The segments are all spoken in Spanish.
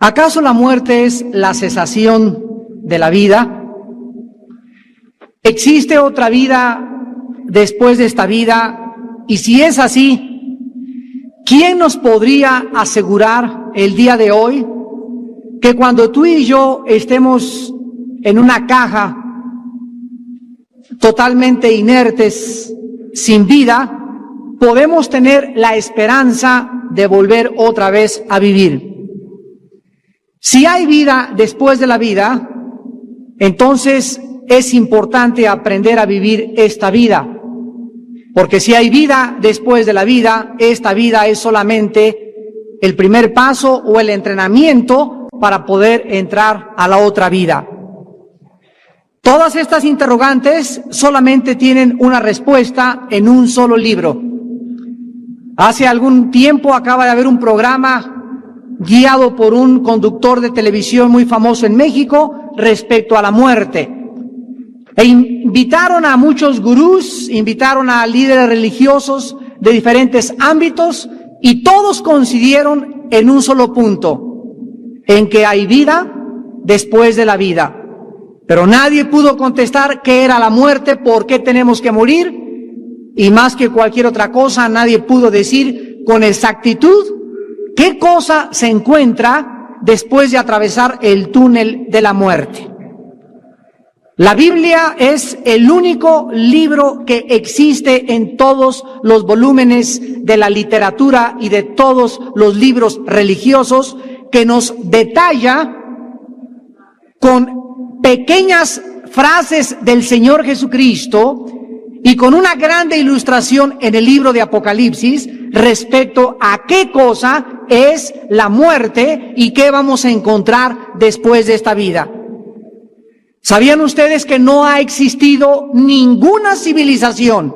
¿Acaso la muerte es la cesación de la vida? ¿Existe otra vida después de esta vida? Y si es así, ¿quién nos podría asegurar el día de hoy que cuando tú y yo estemos en una caja totalmente inertes, sin vida, podemos tener la esperanza de volver otra vez a vivir? Si hay vida después de la vida, entonces es importante aprender a vivir esta vida. Porque si hay vida después de la vida, esta vida es solamente el primer paso o el entrenamiento para poder entrar a la otra vida. Todas estas interrogantes solamente tienen una respuesta en un solo libro. Hace algún tiempo acaba de haber un programa guiado por un conductor de televisión muy famoso en México respecto a la muerte. E invitaron a muchos gurús, invitaron a líderes religiosos de diferentes ámbitos y todos coincidieron en un solo punto, en que hay vida después de la vida. Pero nadie pudo contestar qué era la muerte, por qué tenemos que morir, y más que cualquier otra cosa, nadie pudo decir con exactitud qué cosa se encuentra después de atravesar el túnel de la muerte. La Biblia es el único libro que existe en todos los volúmenes de la literatura y de todos los libros religiosos que nos detalla con pequeñas frases del Señor Jesucristo y con una grande ilustración en el libro de Apocalipsis respecto a qué cosa es la muerte y qué vamos a encontrar después de esta vida. ¿Sabían ustedes que no ha existido ninguna civilización,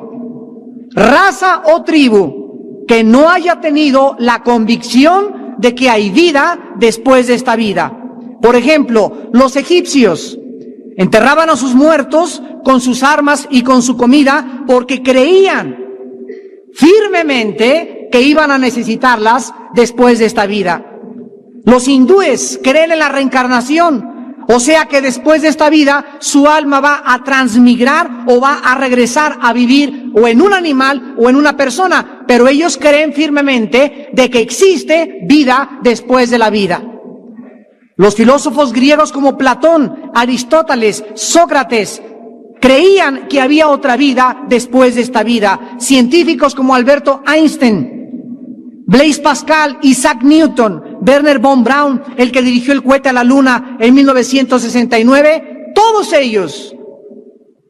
raza o tribu que no haya tenido la convicción de que hay vida después de esta vida? Por ejemplo, los egipcios enterraban a sus muertos con sus armas y con su comida porque creían firmemente que iban a necesitarlas después de esta vida. Los hindúes creen en la reencarnación, o sea que después de esta vida su alma va a transmigrar o va a regresar a vivir o en un animal o en una persona, pero ellos creen firmemente de que existe vida después de la vida. Los filósofos griegos como Platón, Aristóteles, Sócrates creían que había otra vida después de esta vida. Científicos como Alberto Einstein, Blaise Pascal, Isaac Newton, Wernher von Braun, el que dirigió el cohete a la Luna en 1969, todos ellos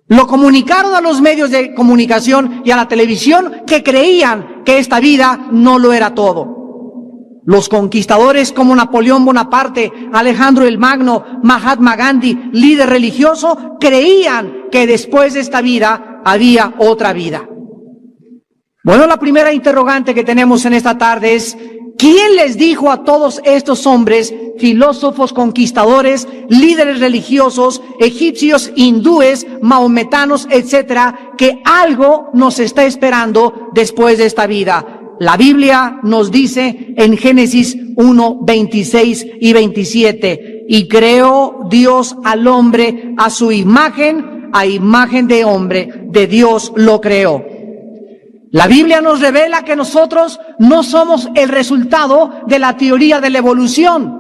lo comunicaron a los medios de comunicación y a la televisión que creían que esta vida no lo era todo. Los conquistadores como Napoleón Bonaparte, Alejandro el Magno, Mahatma Gandhi, líder religioso, creían que después de esta vida había otra vida. Bueno, la primera interrogante que tenemos en esta tarde es: ¿quién les dijo a todos estos hombres, filósofos, conquistadores, líderes religiosos, egipcios, hindúes, mahometanos, etcétera, que algo nos está esperando después de esta vida? La Biblia nos dice en Génesis 1, 26 y 27, y creó Dios al hombre a su imagen, a imagen de hombre, de Dios lo creó. La Biblia nos revela que nosotros no somos el resultado de la teoría de la evolución.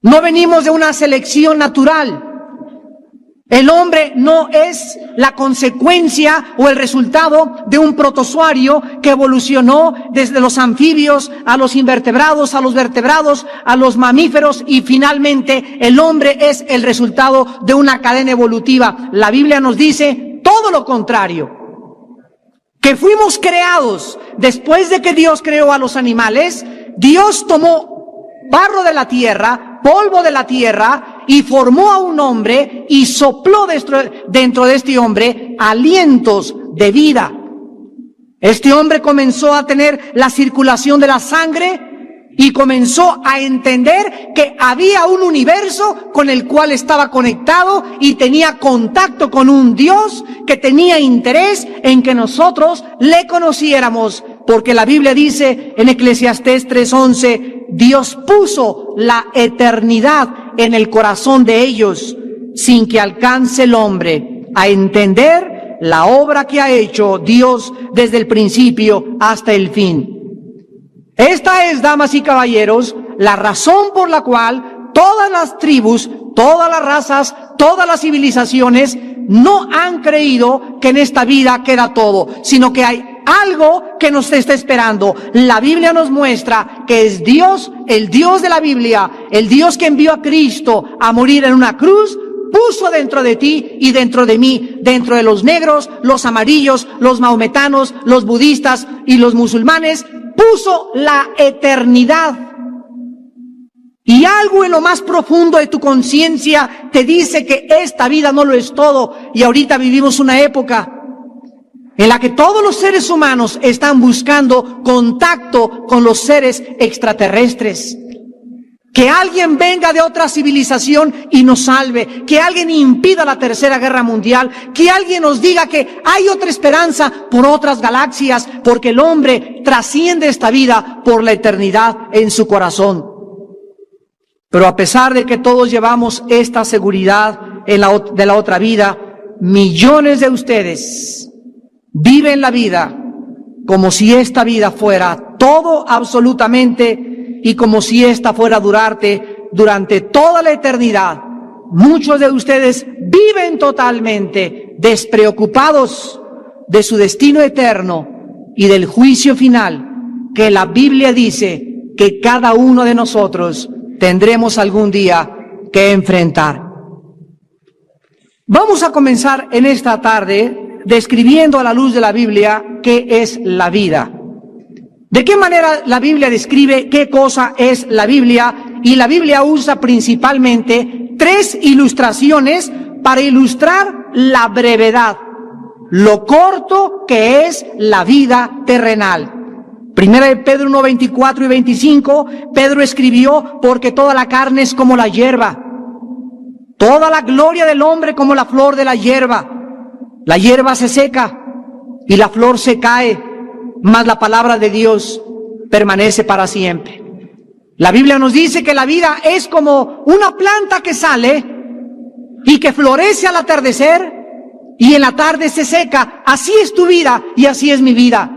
No venimos de una selección natural. El hombre no es la consecuencia o el resultado de un protozoario que evolucionó desde los anfibios a los invertebrados, a los vertebrados, a los mamíferos, y finalmente el hombre es el resultado de una cadena evolutiva. La Biblia nos dice todo lo contrario, que fuimos creados después de que Dios creó a los animales. Dios tomó barro de la tierra, polvo de la tierra, y formó a un hombre y sopló dentro de este hombre alientos de vida. Este hombre comenzó a tener la circulación de la sangre y comenzó a entender que había un universo con el cual estaba conectado y tenía contacto con un Dios que tenía interés en que nosotros le conociéramos, porque la Biblia dice en Eclesiastés 3:11, Dios puso la eternidad en el corazón de ellos sin que alcance el hombre a entender la obra que ha hecho Dios desde el principio hasta el fin. Esta es, damas y caballeros, la razón por la cual todas las tribus, todas las razas, todas las civilizaciones no han creído que en esta vida queda todo, sino que hay algo que nos está esperando. La Biblia nos muestra que es Dios, el Dios de la Biblia, el Dios que envió a Cristo a morir en una cruz, puso dentro de ti y dentro de mí, dentro de los negros, los amarillos, los mahometanos, los budistas y los musulmanes, puso la eternidad. Y algo en lo más profundo de tu conciencia te dice que esta vida no lo es todo. Y ahorita vivimos una época en la que todos los seres humanos están buscando contacto con los seres extraterrestres. Que alguien venga de otra civilización y nos salve, que alguien impida la Tercera Guerra Mundial, que alguien nos diga que hay otra esperanza por otras galaxias, porque el hombre trasciende esta vida por la eternidad en su corazón. Pero a pesar de que todos llevamos esta seguridad de la otra vida, millones de ustedes viven la vida como si esta vida fuera todo absolutamente y como si esta fuera a durante toda la eternidad. Muchos de ustedes viven totalmente despreocupados de su destino eterno y del juicio final que la Biblia dice que cada uno de nosotros tendremos algún día que enfrentar. Vamos a comenzar en esta tarde describiendo a la luz de la Biblia qué es la vida. ¿De qué manera la Biblia describe qué cosa es la Biblia? Y la Biblia usa principalmente 3 ilustraciones para ilustrar la brevedad, lo corto que es la vida terrenal. Primera de Pedro 1, 24 y 25, Pedro escribió, porque toda la carne es como la hierba, toda la gloria del hombre como la flor de la hierba. La hierba se seca y la flor se cae, mas la palabra de Dios permanece para siempre. La Biblia nos dice que la vida es como una planta que sale y que florece al atardecer y en la tarde se seca. Así es tu vida y así es mi vida.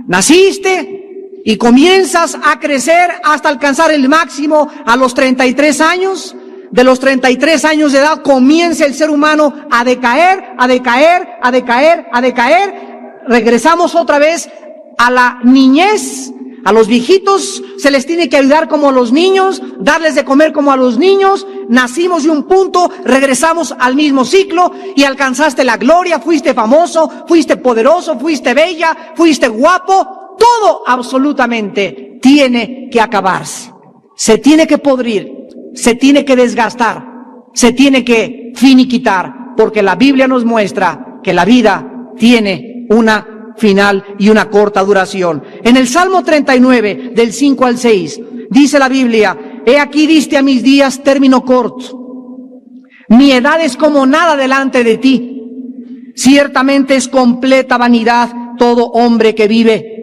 Naciste y comienzas a crecer hasta alcanzar el máximo a los 33 años. De los 33 años de edad comienza el ser humano a decaer, a decaer, a decaer, a decaer. Regresamos otra vez a la niñez. A los viejitos se les tiene que ayudar como a los niños, darles de comer como a los niños. Nacimos de un punto, regresamos al mismo ciclo y alcanzaste la gloria, fuiste famoso, fuiste poderoso, fuiste bella, fuiste guapo. Todo absolutamente tiene que acabarse. Se tiene que podrir, se tiene que desgastar, se tiene que finiquitar, porque la Biblia nos muestra que la vida tiene una final y una corta duración. En el Salmo 39, del 5 al 6, dice la Biblia: he aquí diste a mis días término corto, mi edad es como nada delante de ti. Ciertamente es completa vanidad todo hombre que vive.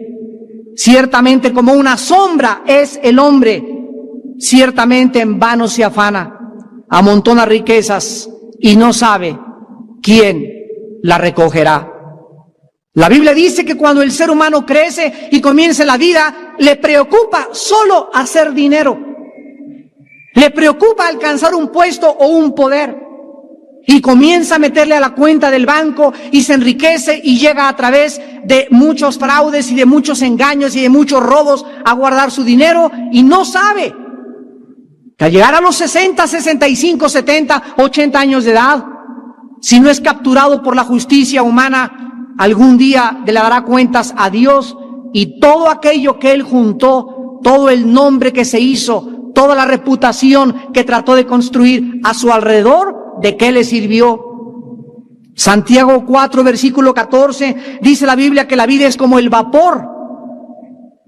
Ciertamente como una sombra es el hombre. Ciertamente en vano se afana, amontona riquezas y no sabe quién la recogerá. La Biblia dice que cuando el ser humano crece y comienza la vida, le preocupa solo hacer dinero. Le preocupa alcanzar un puesto o un poder. Y comienza a meterle a la cuenta del banco y se enriquece y llega a través de muchos fraudes y de muchos engaños y de muchos robos a guardar su dinero y no sabe que al llegar a los 60, 65, 70, 80 años de edad, si no es capturado por la justicia humana, algún día le dará cuentas a Dios y todo aquello que él juntó, todo el nombre que se hizo, toda la reputación que trató de construir a su alrededor, ¿de qué le sirvió? Santiago 4, versículo 14, dice la Biblia que la vida es como el vapor,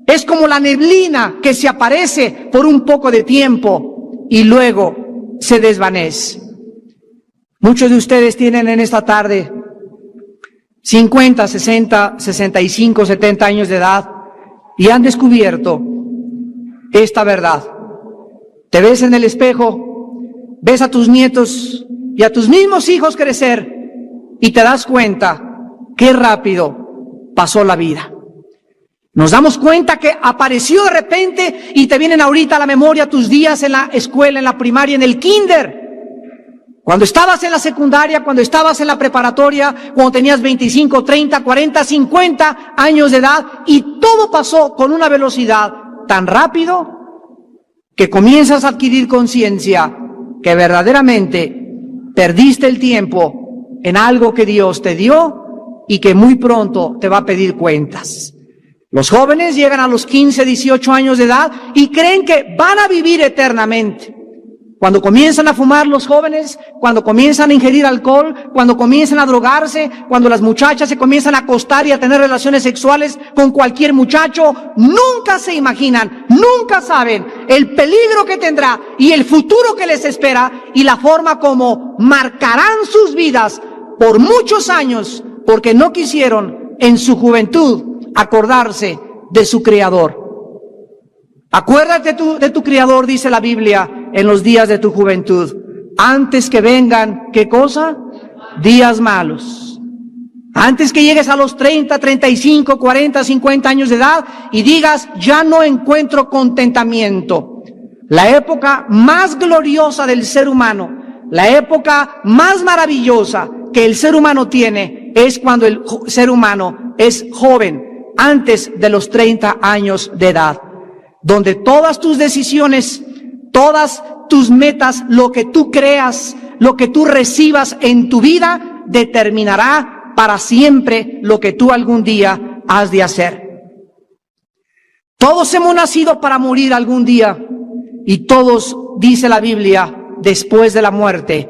es como la neblina que se aparece por un poco de tiempo y luego se desvanece. Muchos de ustedes tienen en esta tarde 50, 60, 65, 70 años de edad y han descubierto esta verdad. Te ves en el espejo, ves a tus nietos y a tus mismos hijos crecer y te das cuenta qué rápido pasó la vida. Nos damos cuenta que apareció de repente y te vienen ahorita a la memoria tus días en la escuela, en la primaria, en el kinder. Cuando estabas en la secundaria, cuando estabas en la preparatoria, cuando tenías 25, 30, 40, 50 años de edad y todo pasó con una velocidad tan rápido que comienzas a adquirir conciencia que verdaderamente perdiste el tiempo en algo que Dios te dio y que muy pronto te va a pedir cuentas. Los jóvenes llegan a los 15, 18 años de edad y creen que van a vivir eternamente. Cuando comienzan a fumar los jóvenes, cuando comienzan a ingerir alcohol, cuando comienzan a drogarse, cuando las muchachas se comienzan a acostar y a tener relaciones sexuales con cualquier muchacho, nunca se imaginan, nunca saben el peligro que tendrá y el futuro que les espera y la forma como marcarán sus vidas por muchos años porque no quisieron en su juventud acordarse de su Creador. Acuérdate de tu Creador, dice la Biblia, en los días de tu juventud, antes que vengan, ¿qué cosa? Días malos. Antes que llegues a los 30, 35, 40, 50 años de edad y digas, ya no encuentro contentamiento. La época más gloriosa del ser humano, la época más maravillosa que el ser humano tiene, es cuando el ser humano es joven, antes de los 30 años de edad. Donde todas tus decisiones, todas tus metas, lo que tú creas, lo que tú recibas en tu vida, determinará para siempre lo que tú algún día has de hacer. Todos hemos nacido para morir algún día y todos, dice la Biblia, después de la muerte,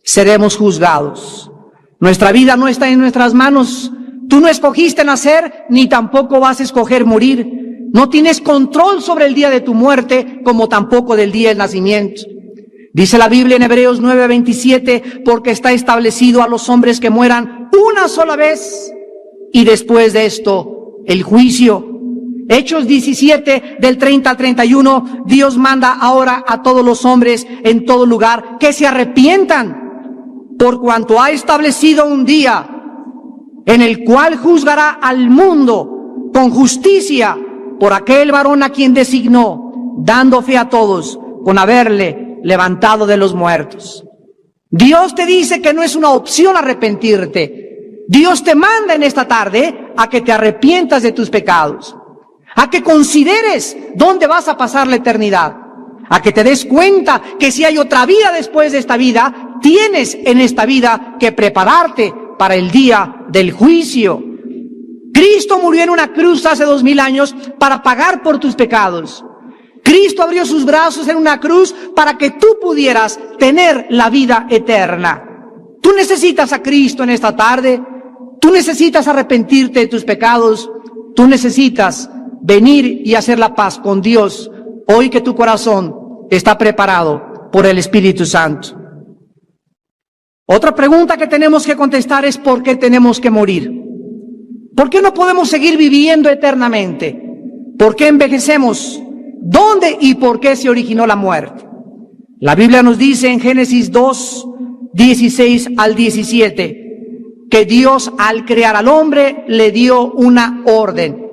seremos juzgados. Nuestra vida no está en nuestras manos. Tú no escogiste nacer, ni tampoco vas a escoger morir. No tienes control sobre el día de tu muerte, como tampoco del día del nacimiento. Dice la Biblia en Hebreos 9:27, porque está establecido a los hombres que mueran una sola vez, y después de esto, el juicio. Hechos 17, del 30 al 31, Dios manda ahora a todos los hombres en todo lugar que se arrepientan, por cuanto ha establecido un día en el cual juzgará al mundo con justicia por aquel varón a quien designó, dando fe a todos con haberle levantado de los muertos. Dios te dice que no es una opción arrepentirte. Dios te manda en esta tarde a que te arrepientas de tus pecados, a que consideres dónde vas a pasar la eternidad, a que te des cuenta que si hay otra vida después de esta vida, tienes en esta vida que prepararte para el día del juicio. Cristo murió en una cruz hace 2000 años para pagar por tus pecados. Cristo abrió sus brazos en una cruz para que tú pudieras tener la vida eterna. Tú necesitas a Cristo en esta tarde. Tú necesitas arrepentirte de tus pecados. Tú necesitas venir y hacer la paz con Dios hoy que tu corazón está preparado por el Espíritu Santo. Otra pregunta que tenemos que contestar es ¿por qué tenemos que morir? ¿Por qué no podemos seguir viviendo eternamente? ¿Por qué envejecemos? ¿Dónde y por qué se originó la muerte? La Biblia nos dice en Génesis 2, 16 al 17, que Dios al crear al hombre le dio una orden.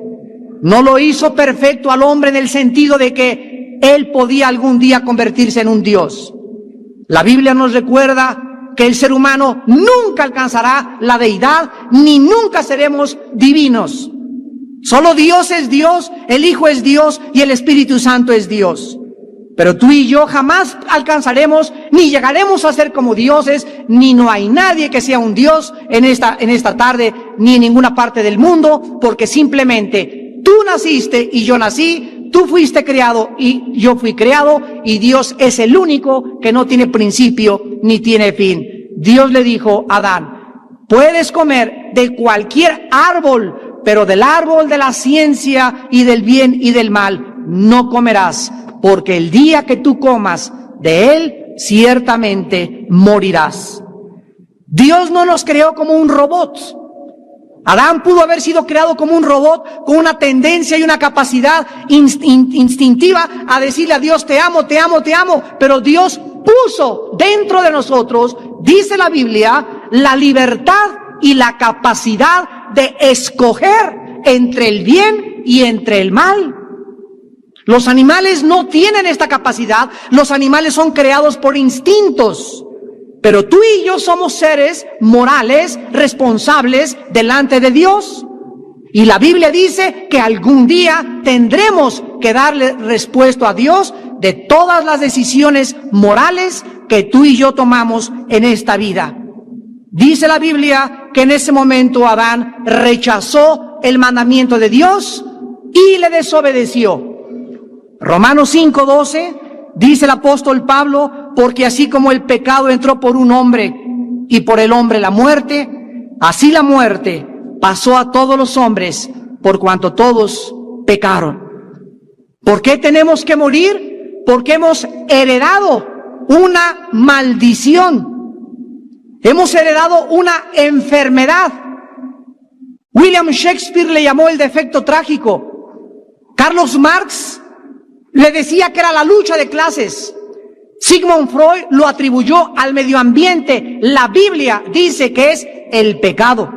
No lo hizo perfecto al hombre en el sentido de que él podía algún día convertirse en un Dios. La Biblia nos recuerda que el ser humano nunca alcanzará la deidad, ni nunca seremos divinos. Solo Dios es Dios, el Hijo es Dios y el Espíritu Santo es Dios. Pero tú y yo jamás alcanzaremos, ni llegaremos a ser como dioses, ni no hay nadie que sea un Dios en esta tarde, ni en ninguna parte del mundo, porque simplemente tú naciste y yo nací, tú fuiste creado y yo fui creado, y Dios es el único que no tiene principio ni tiene fin. Dios le dijo a Adán, puedes comer de cualquier árbol, pero del árbol de la ciencia y del bien y del mal no comerás, porque el día que tú comas de él, ciertamente morirás. Dios no nos creó como un robot. Adán pudo haber sido creado como un robot con una tendencia y una capacidad instintiva a decirle a Dios, te amo, te amo, te amo. Pero Dios puso dentro de nosotros, dice la Biblia, la libertad y la capacidad de escoger entre el bien y entre el mal. Los animales no tienen esta capacidad. Los animales son creados por instintos. Pero tú y yo somos seres morales, responsables delante de Dios. Y la Biblia dice que algún día tendremos que darle respuesta a Dios de todas las decisiones morales que tú y yo tomamos en esta vida. Dice la Biblia que en ese momento Adán rechazó el mandamiento de Dios y le desobedeció. Romanos 5:12 dice el apóstol Pablo, porque así como el pecado entró por un hombre y por el hombre la muerte, así la muerte pasó a todos los hombres por cuanto todos pecaron. ¿Por qué tenemos que morir? Porque hemos heredado una maldición. Hemos heredado una enfermedad. William Shakespeare le llamó el defecto trágico. Carlos Marx le decía que era la lucha de clases. Sigmund Freud lo atribuyó al medio ambiente. La Biblia dice que es el pecado.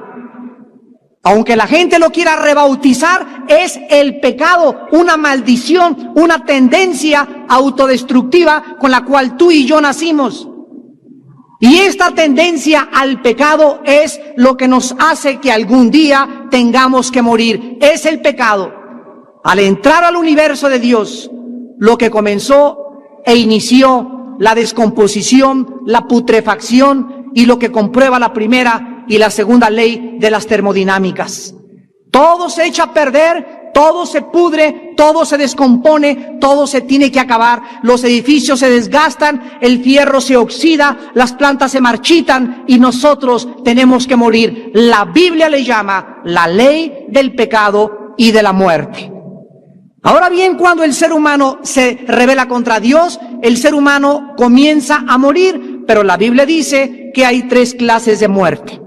Aunque la gente lo quiera rebautizar, es el pecado, una maldición, una tendencia autodestructiva con la cual tú y yo nacimos. Y esta tendencia al pecado es lo que nos hace que algún día tengamos que morir. Es el pecado. Al entrar al universo de Dios, lo que comenzó e inició la descomposición, la putrefacción y lo que comprueba la primera y la segunda ley de las termodinámicas. Todo se echa a perder, todo se pudre, todo se descompone, todo se tiene que acabar. Los edificios se desgastan, el fierro se oxida, las plantas se marchitan y nosotros tenemos que morir. La Biblia le llama la ley del pecado y de la muerte. Ahora bien, cuando el ser humano se rebela contra Dios, el ser humano comienza a morir, pero la Biblia dice que hay 3 clases de muerte.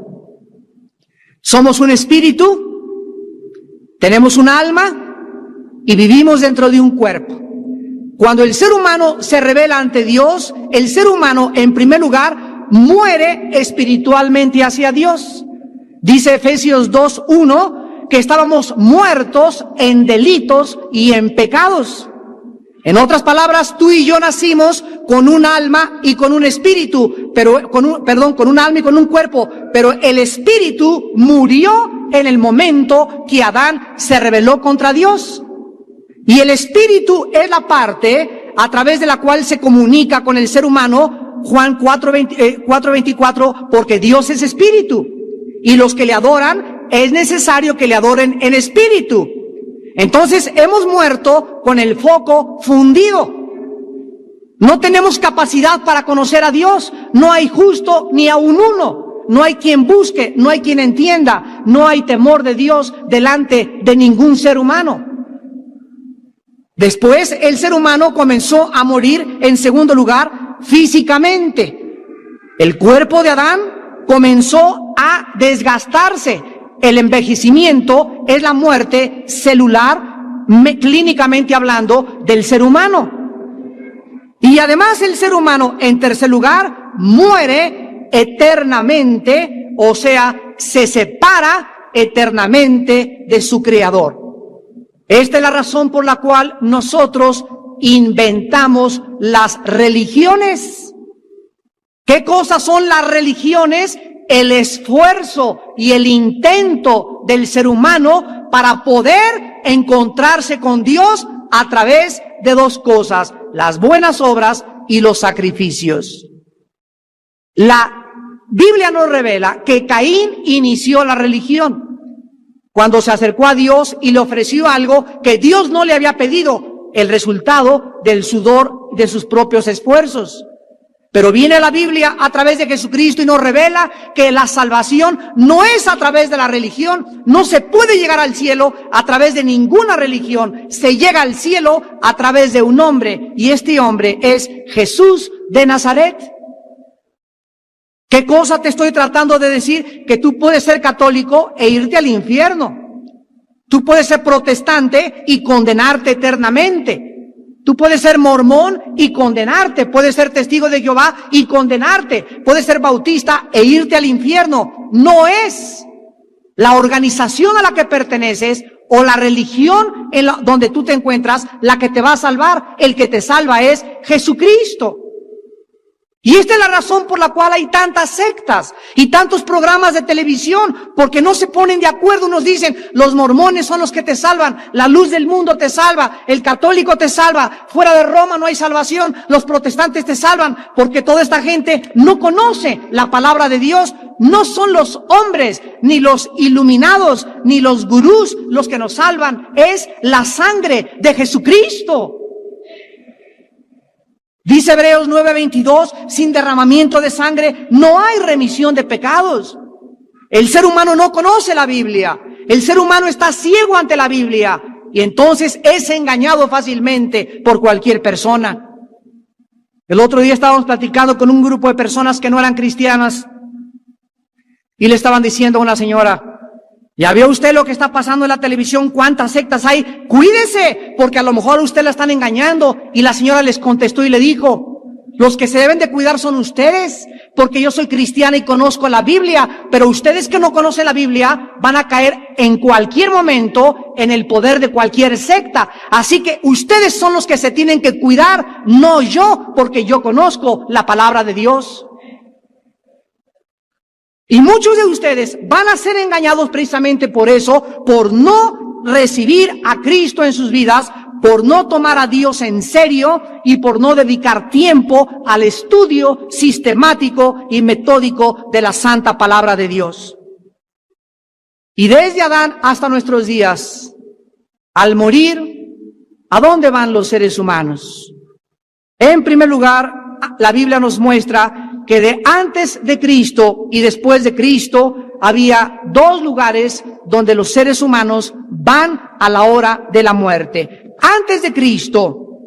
Somos un espíritu, tenemos un alma y vivimos dentro de un cuerpo. Cuando el ser humano se rebela ante Dios, el ser humano, en primer lugar, muere espiritualmente hacia Dios. Dice Efesios 2:1 que estábamos muertos en delitos y en pecados. En otras palabras, tú y yo nacimos con un alma y con un espíritu, con un alma y con un cuerpo, pero el espíritu murió en el momento que Adán se rebeló contra Dios. Y el espíritu es la parte a través de la cual se comunica con el ser humano, Juan 4:24, porque Dios es espíritu. Y los que le adoran, es necesario que le adoren en espíritu. Entonces hemos muerto con el foco fundido. No tenemos capacidad para conocer a Dios. No hay justo ni aun uno. No hay quien busque, no hay quien entienda. No hay temor de Dios delante de ningún ser humano. Después el ser humano comenzó a morir, en segundo lugar, físicamente. El cuerpo de Adán comenzó a desgastarse. El envejecimiento es la muerte celular, clínicamente hablando, del ser humano. Y además el ser humano, en tercer lugar, muere eternamente, o sea, se separa eternamente de su Creador. Esta es la razón por la cual nosotros inventamos las religiones. ¿Qué cosas son las religiones? El esfuerzo y el intento del ser humano para poder encontrarse con Dios a través de 2 cosas, las buenas obras y los sacrificios. La Biblia nos revela que Caín inició la religión cuando se acercó a Dios y le ofreció algo que Dios no le había pedido, el resultado del sudor de sus propios esfuerzos. Pero viene la Biblia a través de Jesucristo y nos revela que la salvación no es a través de la religión. No se puede llegar al cielo a través de ninguna religión. Se llega al cielo a través de un hombre, y este hombre es Jesús de Nazaret. ¿Qué cosa te estoy tratando de decir? Que tú puedes ser católico e irte al infierno. Tú puedes ser protestante y condenarte eternamente. Tú puedes ser mormón y condenarte. Puedes ser testigo de Jehová y condenarte. Puedes ser bautista e irte al infierno. No es la organización a la que perteneces o la religión donde tú te encuentras la que te va a salvar. El que te salva es Jesucristo. Y esta es la razón por la cual hay tantas sectas y tantos programas de televisión, porque no se ponen de acuerdo. Nos dicen, los mormones son los que te salvan, la luz del mundo te salva, el católico te salva, fuera de Roma no hay salvación, los protestantes te salvan, porque toda esta gente no conoce la palabra de Dios. No son los hombres, ni los iluminados, ni los gurús los que nos salvan, es la sangre de Jesucristo. Dice Hebreos 9:22, sin derramamiento de sangre no hay remisión de pecados. El ser humano no conoce la Biblia. El ser humano está ciego ante la Biblia y entonces es engañado fácilmente por cualquier persona. El otro día estábamos platicando con un grupo de personas que no eran cristianas y le estaban diciendo a una señora, ¿ya vio usted lo que está pasando en la televisión? ¿Cuántas sectas hay? Cuídese, porque a lo mejor a usted la están engañando. Y la señora les contestó y le dijo, los que se deben de cuidar son ustedes, porque yo soy cristiana y conozco la Biblia, pero ustedes que no conocen la Biblia van a caer en cualquier momento en el poder de cualquier secta. Así que ustedes son los que se tienen que cuidar, no yo, porque yo conozco la palabra de Dios. Y muchos de ustedes van a ser engañados precisamente por eso, por no recibir a Cristo en sus vidas, por no tomar a Dios en serio y por no dedicar tiempo al estudio sistemático y metódico de la santa palabra de Dios. Y desde Adán hasta nuestros días, al morir, ¿a dónde van los seres humanos? En primer lugar, la Biblia nos muestra que de antes de Cristo y después de Cristo había dos lugares donde los seres humanos van a la hora de la muerte. Antes de Cristo,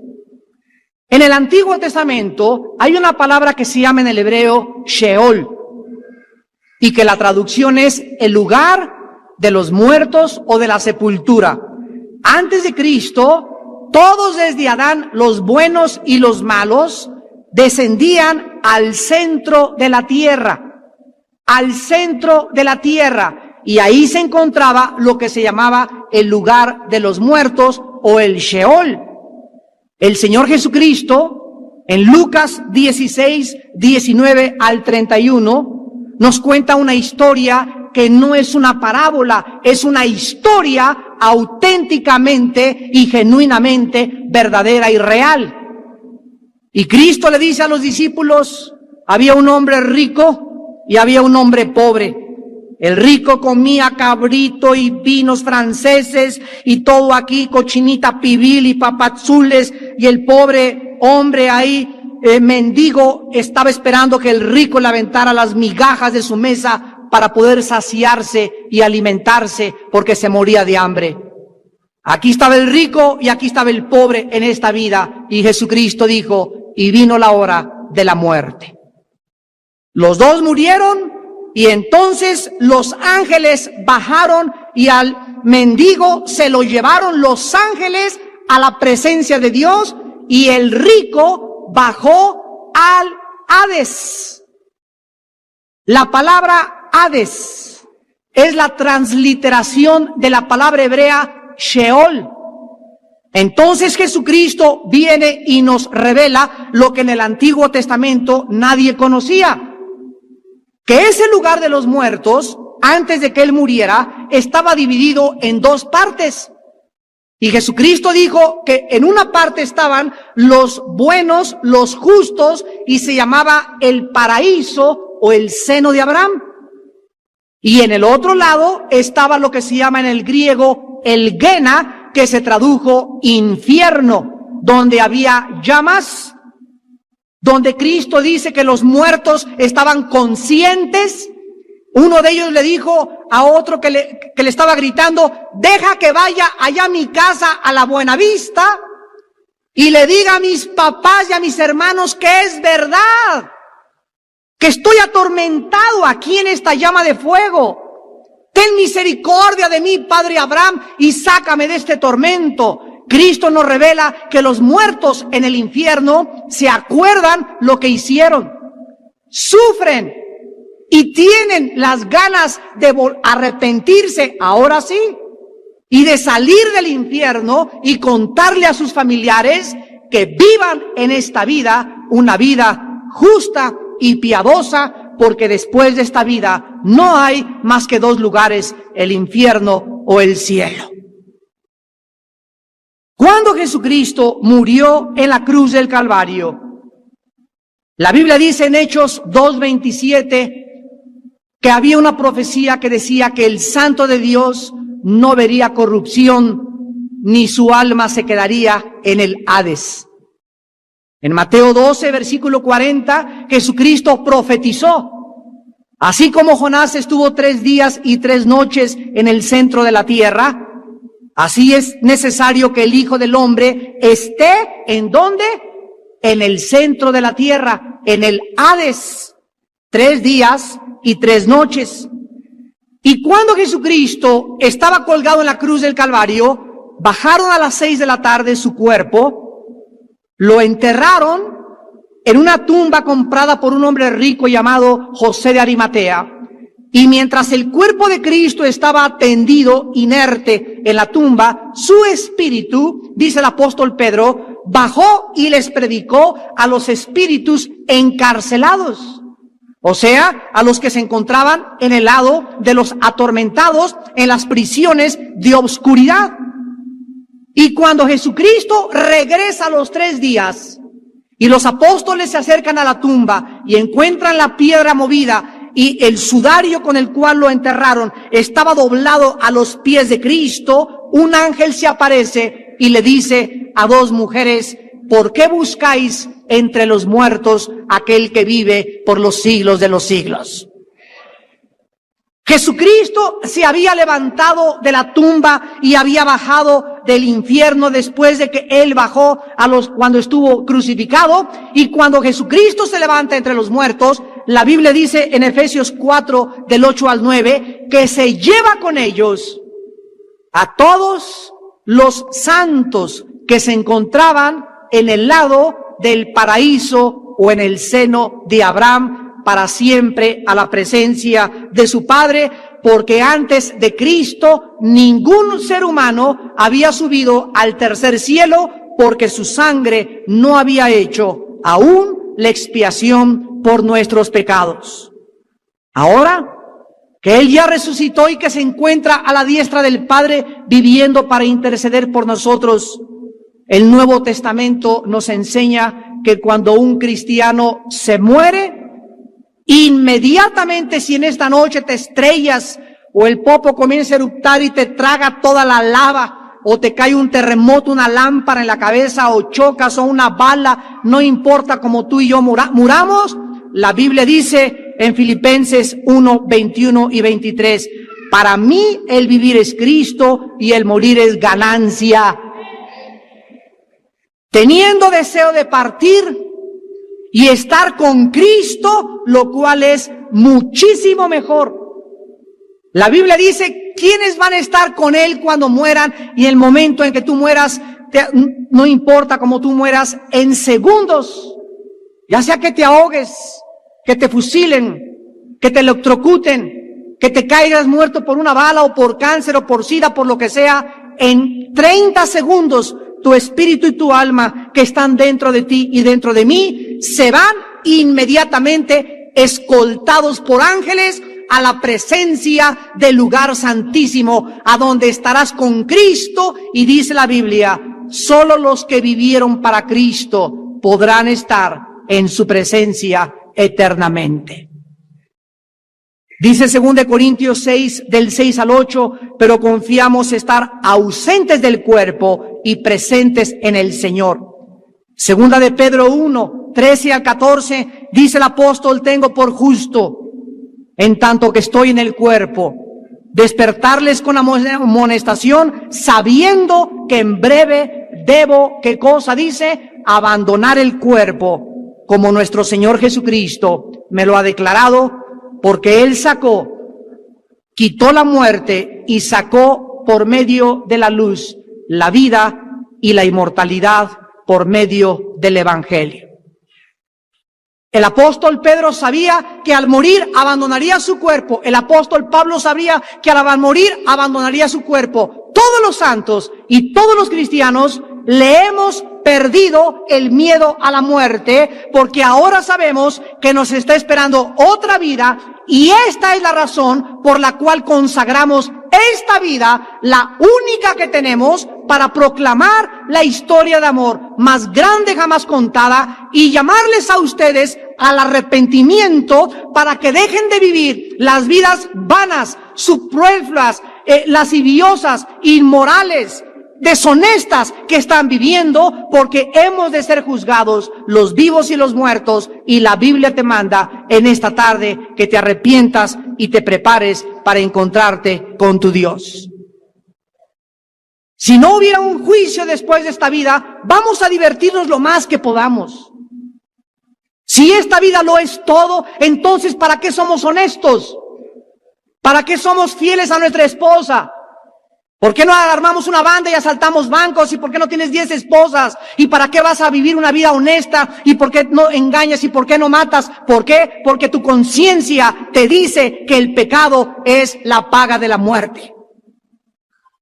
en el Antiguo Testamento hay una palabra que se llama en el hebreo Sheol y que la traducción es el lugar de los muertos o de la sepultura. Antes de Cristo, todos desde Adán, los buenos y los malos, descendían al centro de la tierra, y ahí se encontraba lo que se llamaba el lugar de los muertos o el Sheol. El Señor Jesucristo, en Lucas 16, 19 al 31, nos cuenta una historia que no es una parábola, es una historia auténticamente y genuinamente verdadera y real. Y Cristo le dice a los discípulos, había un hombre rico y había un hombre pobre. El rico comía cabrito y vinos franceses y todo aquí, cochinita pibil y papazules, y el pobre hombre ahí, mendigo, estaba esperando que el rico le aventara las migajas de su mesa para poder saciarse y alimentarse porque se moría de hambre. Aquí estaba el rico y aquí estaba el pobre en esta vida, y Jesucristo dijo, y vino la hora de la muerte. Los dos murieron y entonces los ángeles bajaron y al mendigo se lo llevaron los ángeles a la presencia de Dios y el rico bajó al Hades. La palabra Hades es la transliteración de la palabra hebrea Sheol. Entonces Jesucristo viene y nos revela lo que en el Antiguo Testamento nadie conocía, que ese lugar de los muertos, antes de que Él muriera, estaba dividido en dos partes. Y Jesucristo dijo que en una parte estaban los buenos, los justos, y se llamaba el paraíso o el seno de Abraham. Y en el otro lado estaba lo que se llama en el griego el Gena, que se tradujo infierno, donde había llamas, donde Cristo dice que los muertos estaban conscientes. Uno de ellos le dijo a otro que le estaba gritando, deja que vaya allá a mi casa a la Buenavista y le diga a mis papás y a mis hermanos que es verdad, que estoy atormentado aquí en esta llama de fuego. Ten misericordia de mí, Padre Abraham, y sácame de este tormento. Cristo nos revela que los muertos en el infierno se acuerdan lo que hicieron, sufren y tienen las ganas de arrepentirse, ahora sí, y de salir del infierno y contarle a sus familiares que vivan en esta vida una vida justa y piadosa, porque después de esta vida no hay más que dos lugares, el infierno o el cielo. Cuando Jesucristo murió en la cruz del Calvario, la Biblia dice en Hechos 2:27 que había una profecía que decía que el Santo de Dios no vería corrupción, ni su alma se quedaría en el Hades. En Mateo 12, versículo 40, Jesucristo profetizó: así como Jonás estuvo 3 días y 3 noches en el centro de la tierra, así es necesario que el Hijo del Hombre esté, ¿en dónde? En el centro de la tierra, en el Hades, 3 días y 3 noches. Y cuando Jesucristo estaba colgado en la cruz del Calvario, bajaron a las 6 de la tarde su cuerpo, lo enterraron en una tumba comprada por un hombre rico llamado José de Arimatea. Y mientras el cuerpo de Cristo estaba tendido, inerte en la tumba, su espíritu, dice el apóstol Pedro, bajó y les predicó a los espíritus encarcelados. O sea, a los que se encontraban en el lado de los atormentados en las prisiones de obscuridad. Y cuando Jesucristo regresa a los 3 días y los apóstoles se acercan a la tumba y encuentran la piedra movida y el sudario con el cual lo enterraron estaba doblado a los pies de Cristo, un ángel se aparece y le dice a 2 mujeres: ¿por qué buscáis entre los muertos aquel que vive por los siglos de los siglos? Jesucristo se había levantado de la tumba y había bajado del infierno después de que Él bajó cuando estuvo crucificado. Y cuando Jesucristo se levanta entre los muertos, la Biblia dice en Efesios 4, del 8 al 9, que se lleva con ellos a todos los santos que se encontraban en el lado del paraíso o en el seno de Abraham, para siempre a la presencia de su Padre, porque antes de Cristo ningún ser humano había subido al tercer cielo, porque su sangre no había hecho aún la expiación por nuestros pecados. Ahora que Él ya resucitó y que se encuentra a la diestra del Padre viviendo para interceder por nosotros, el Nuevo Testamento nos enseña que cuando un cristiano se muere, inmediatamente, si en esta noche te estrellas o el popo comienza a eruptar y te traga toda la lava, o te cae un terremoto, una lámpara en la cabeza, o chocas o una bala, no importa como tú y yo muramos, la Biblia dice en Filipenses 1, 21 y 23, para mí el vivir es Cristo y el morir es ganancia. Teniendo deseo de partir y estar con Cristo, lo cual es muchísimo mejor. La Biblia dice, ¿quiénes van a estar con Él cuando mueran? Y el momento en que tú mueras, no importa cómo tú mueras, en segundos, ya sea que te ahogues, que te fusilen, que te electrocuten, que te caigas muerto por una bala o por cáncer o por sida, por lo que sea, en 30 segundos, tu espíritu y tu alma que están dentro de ti y dentro de mí, se van inmediatamente escoltados por ángeles a la presencia del lugar santísimo, a donde estarás con Cristo. Y dice la Biblia, solo los que vivieron para Cristo podrán estar en su presencia eternamente. Dice 2 Corintios 6, del 6 al 8, pero confiamos estar ausentes del cuerpo y presentes en el Señor. Segunda de Pedro 1, 13 al 14, dice el apóstol, tengo por justo, en tanto que estoy en el cuerpo, despertarles con amonestación, sabiendo que en breve debo, ¿qué cosa dice? Abandonar el cuerpo, como nuestro Señor Jesucristo me lo ha declarado, porque Él quitó la muerte y sacó por medio de la luz la vida y la inmortalidad por medio del Evangelio. El apóstol Pedro sabía que al morir abandonaría su cuerpo. El apóstol Pablo sabía que al morir abandonaría su cuerpo. Todos los santos y todos los cristianos le hemos perdido el miedo a la muerte, porque ahora sabemos que nos está esperando otra vida, y esta es la razón por la cual consagramos esta vida, la única que tenemos, para proclamar la historia de amor más grande jamás contada y llamarles a ustedes al arrepentimiento para que dejen de vivir las vidas vanas, superfluas, lasciviosas, inmorales, deshonestas que están viviendo, porque hemos de ser juzgados los vivos y los muertos, y la Biblia te manda en esta tarde que te arrepientas y te prepares para encontrarte con tu Dios. Si no hubiera un juicio después de esta vida, vamos a divertirnos lo más que podamos. Si esta vida lo es todo, entonces ¿para qué somos honestos? ¿Para qué somos fieles a nuestra esposa? ¿Por qué no armamos una banda y asaltamos bancos? ¿Y por qué no tienes 10 esposas? ¿Y para qué vas a vivir una vida honesta? ¿Y por qué no engañas? ¿Y por qué no matas? ¿Por qué? Porque tu conciencia te dice que el pecado es la paga de la muerte.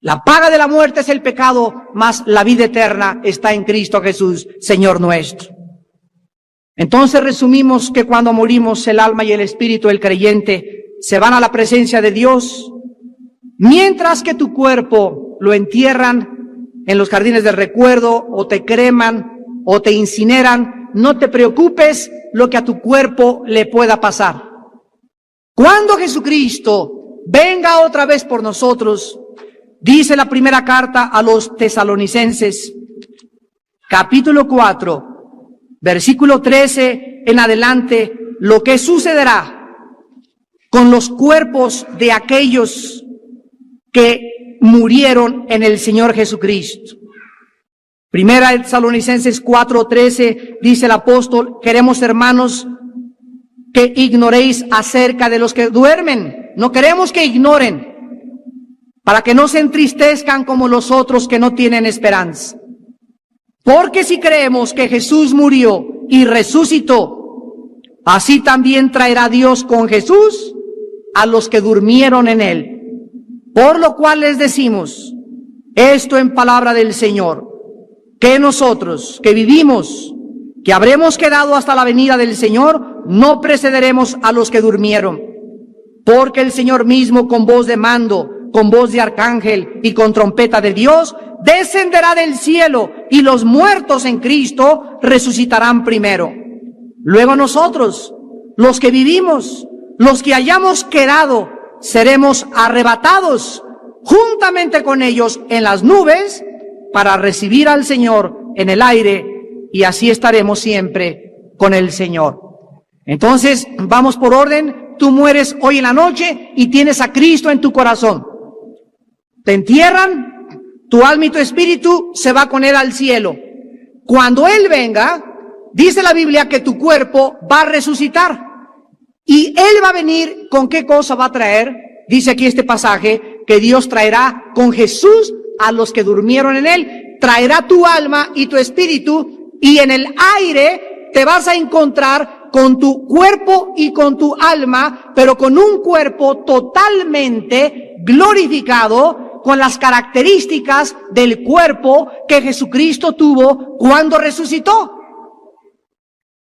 La paga de la muerte es el pecado, mas la vida eterna está en Cristo Jesús, Señor nuestro. Entonces resumimos que cuando morimos, el alma y el espíritu del creyente se van a la presencia de Dios, mientras que tu cuerpo lo entierran en los jardines del recuerdo, o te creman, o te incineran. No te preocupes lo que a tu cuerpo le pueda pasar. Cuando Jesucristo venga otra vez por nosotros, dice la primera carta a los Tesalonicenses, capítulo 4, versículo 13 en adelante, lo que sucederá con los cuerpos de aquellos que murieron en el Señor Jesucristo. Primera Tesalonicenses 4:13 dice el apóstol: queremos, hermanos, que ignoréis acerca de los que duermen. No queremos que ignoren, para que no se entristezcan como los otros que no tienen esperanza. Porque si creemos que Jesús murió y resucitó, así también traerá Dios con Jesús a los que durmieron en él. Por lo cual les decimos esto en palabra del Señor, que nosotros que vivimos, que habremos quedado hasta la venida del Señor, no precederemos a los que durmieron. Porque el Señor mismo, con voz de mando, con voz de arcángel y con trompeta de Dios, descenderá del cielo, y los muertos en Cristo resucitarán primero. Luego nosotros, los que vivimos, los que hayamos quedado, seremos arrebatados juntamente con ellos en las nubes para recibir al Señor en el aire, y así estaremos siempre con el Señor. Entonces, vamos por orden. Tú mueres hoy en la noche y tienes a Cristo en tu corazón. Te entierran, tu alma y tu espíritu se va con Él al cielo. Cuando Él venga, dice la Biblia que tu cuerpo va a resucitar. Y Él va a venir, ¿con qué cosa va a traer? Dice aquí este pasaje, que Dios traerá con Jesús a los que durmieron en Él. Traerá tu alma y tu espíritu, y en el aire te vas a encontrar con tu cuerpo y con tu alma, pero con un cuerpo totalmente glorificado, con las características del cuerpo que Jesucristo tuvo cuando resucitó.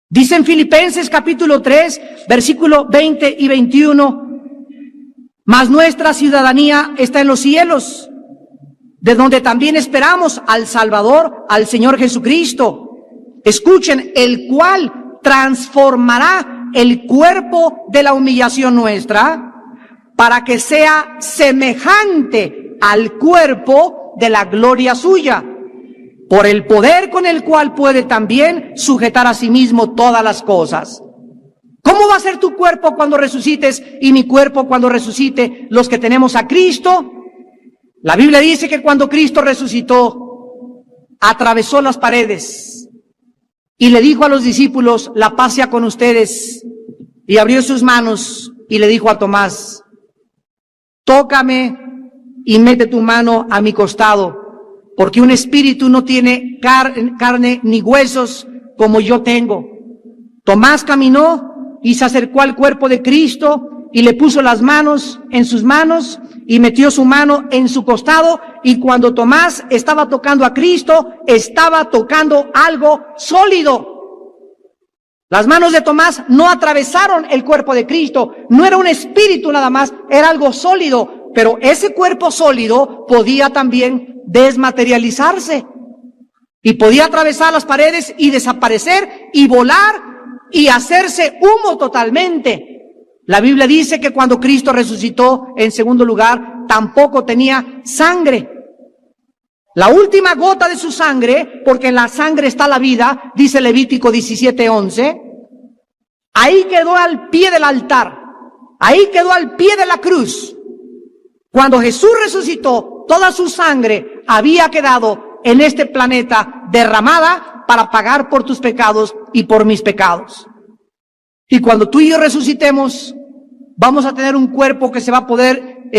Dice en Filipenses capítulo 3, versículo 20 y 21, mas nuestra ciudadanía está en los cielos, de donde también esperamos al Salvador, al Señor Jesucristo. Escuchen, el cual transformará el cuerpo de la humillación nuestra para que sea semejante al cuerpo de la gloria suya, por el poder con el cual puede también sujetar a sí mismo todas las cosas. ¿Cómo va a ser tu cuerpo cuando resucites y mi cuerpo cuando resucite, los que tenemos a Cristo? La Biblia dice que cuando Cristo resucitó, atravesó las paredes y le dijo a los discípulos: la paz sea con ustedes. y abrió sus manos y le dijo a Tomás: tócame y mete tu mano a mi costado, porque un espíritu no tiene carne ni huesos como yo tengo. Tomás caminó y se acercó al cuerpo de Cristo y le puso las manos en sus manos y metió su mano en su costado, y cuando Tomás estaba tocando a Cristo, estaba tocando algo sólido. Las manos de Tomás no atravesaron el cuerpo de Cristo, no era un espíritu nada más, era algo sólido, pero ese cuerpo sólido podía también desmaterializarse y podía atravesar las paredes y desaparecer y volar y hacerse humo totalmente. La Biblia dice que cuando Cristo resucitó, en segundo lugar, tampoco tenía sangre. La última gota de su sangre, porque en la sangre está la vida, dice Levítico 17:11, ahí quedó al pie del altar, ahí quedó al pie de la cruz. Cuando Jesús resucitó, toda su sangre había quedado en este planeta derramada para pagar por tus pecados y por mis pecados. Y cuando tú y yo resucitemos, vamos a tener un cuerpo que se va a poder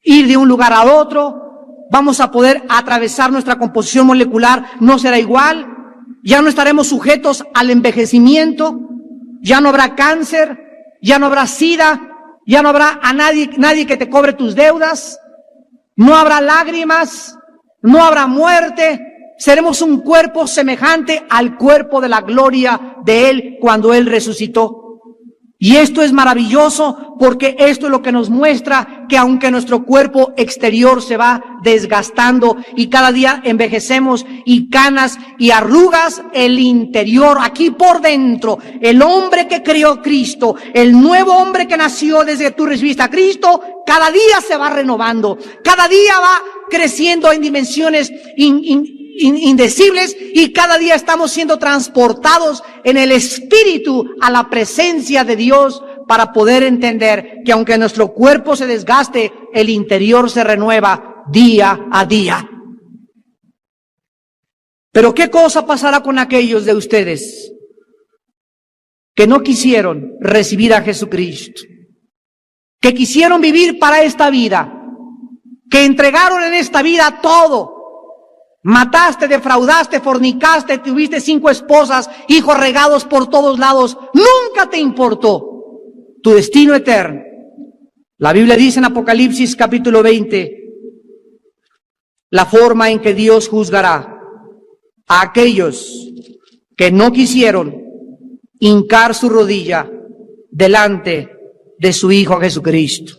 ir de un lugar a otro, vamos a poder atravesar nuestra composición molecular, no será igual, ya no estaremos sujetos al envejecimiento, ya no habrá cáncer, ya no habrá SIDA, ya no habrá a nadie que te cobre tus deudas, no habrá lágrimas, no habrá muerte. Seremos un cuerpo semejante al cuerpo de la gloria de Él cuando Él resucitó. Y esto es maravilloso porque esto es lo que nos muestra que aunque nuestro cuerpo exterior se va desgastando y cada día envejecemos y canas y arrugas, el interior, aquí por dentro, el hombre que creó Cristo, el nuevo hombre que nació desde que tú recibiste a Cristo, cada día se va renovando, cada día va creciendo en dimensiones indecibles y cada día estamos siendo transportados en el Espíritu a la presencia de Dios para poder entender que aunque nuestro cuerpo se desgaste, el interior se renueva día a día. Pero ¿qué cosa pasará con aquellos de ustedes que no quisieron recibir a Jesucristo? Que quisieron vivir para esta vida, que entregaron en esta vida todo. Mataste, defraudaste, fornicaste, tuviste 5 esposas, hijos regados por todos lados. Nunca te importó tu destino eterno. La Biblia dice en Apocalipsis capítulo 20, la forma en que Dios juzgará a aquellos que no quisieron hincar su rodilla delante de su Hijo Jesucristo.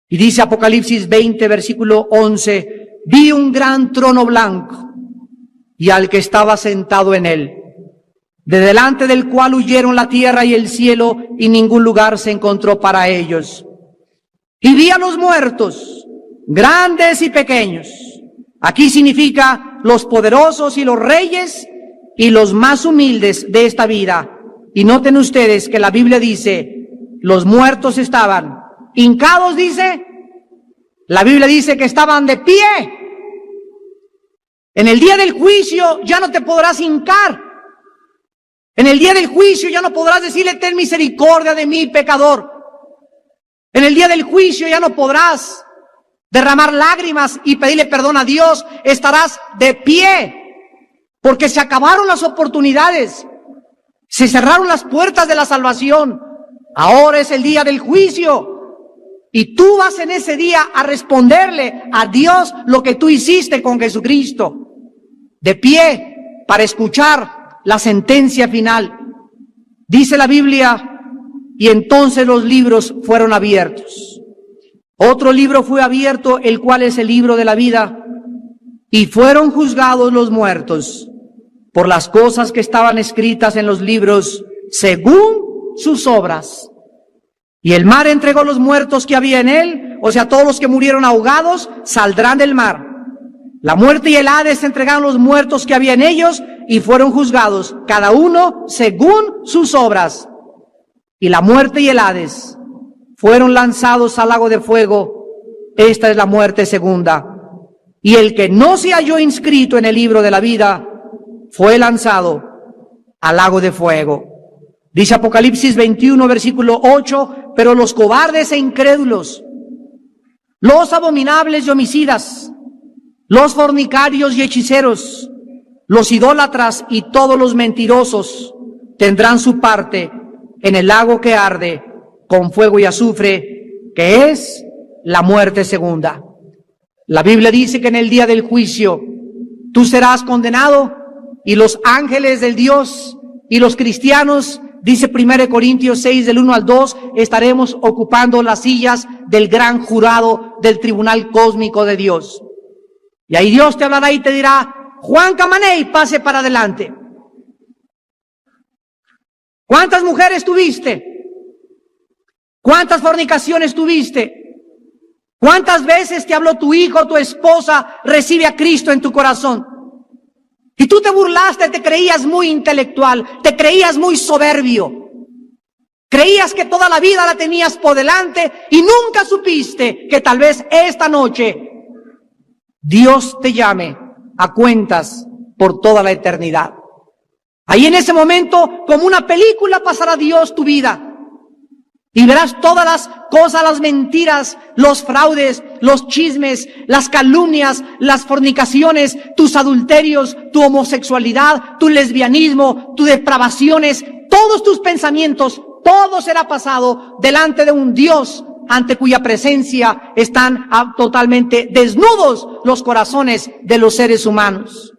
Y dice Apocalipsis 20, versículo 11, vi un gran trono blanco y al que estaba sentado en él, de delante del cual huyeron la tierra y el cielo y ningún lugar se encontró para ellos. Y vi a los muertos, grandes y pequeños. Aquí significa los poderosos y los reyes y los más humildes de esta vida. Y noten ustedes que la Biblia dice, los muertos estaban hincados, dice. La Biblia dice que estaban de pie. En el día del juicio ya no te podrás hincar. En el día del juicio ya no podrás decirle, ten misericordia de mí, pecador. En el día del juicio ya no podrás derramar lágrimas y pedirle perdón a Dios. Estarás de pie, porque se acabaron las oportunidades. Se cerraron las puertas de la salvación. Ahora es el día del juicio. Y tú vas en ese día a responderle a Dios lo que tú hiciste con Jesucristo. De pie para escuchar la sentencia final. Dice la Biblia, y entonces los libros fueron abiertos. Otro libro fue abierto, el cual es el libro de la vida. Y fueron juzgados los muertos por las cosas que estaban escritas en los libros según sus obras. Y el mar entregó los muertos que había en él, o sea, todos los que murieron ahogados saldrán del mar. La muerte y el Hades entregaron los muertos que había en ellos y fueron juzgados, cada uno según sus obras. Y la muerte y el Hades fueron lanzados al lago de fuego. Esta es la muerte segunda. Y el que no se halló inscrito en el libro de la vida fue lanzado al lago de fuego. Dice Apocalipsis 21, versículo 8, pero los cobardes e incrédulos, los abominables y homicidas, los fornicarios y hechiceros, los idólatras y todos los mentirosos tendrán su parte en el lago que arde con fuego y azufre, que es la muerte segunda. La Biblia dice que en el día del juicio tú serás condenado y los ángeles del Dios y los cristianos, dice 1 Corintios 6 del 1 al 2, estaremos ocupando las sillas del gran jurado del tribunal cósmico de Dios. Y ahí Dios te hablará y te dirá: Juan Camaney, pase para adelante. ¿Cuántas mujeres tuviste? ¿Cuántas fornicaciones tuviste? ¿Cuántas veces te habló tu hijo, tu esposa, recibe a Cristo en tu corazón? Y tú te burlaste, te creías muy intelectual, te creías muy soberbio. Creías que toda la vida la tenías por delante y nunca supiste que tal vez esta noche Dios te llame a cuentas por toda la eternidad. Ahí en ese momento, como una película, pasará Dios tu vida. Y verás todas las cosas, las mentiras, los fraudes, los chismes, las calumnias, las fornicaciones, tus adulterios, tu homosexualidad, tu lesbianismo, tus depravaciones, todos tus pensamientos, todo será pasado delante de un Dios ante cuya presencia están totalmente desnudos los corazones de los seres humanos.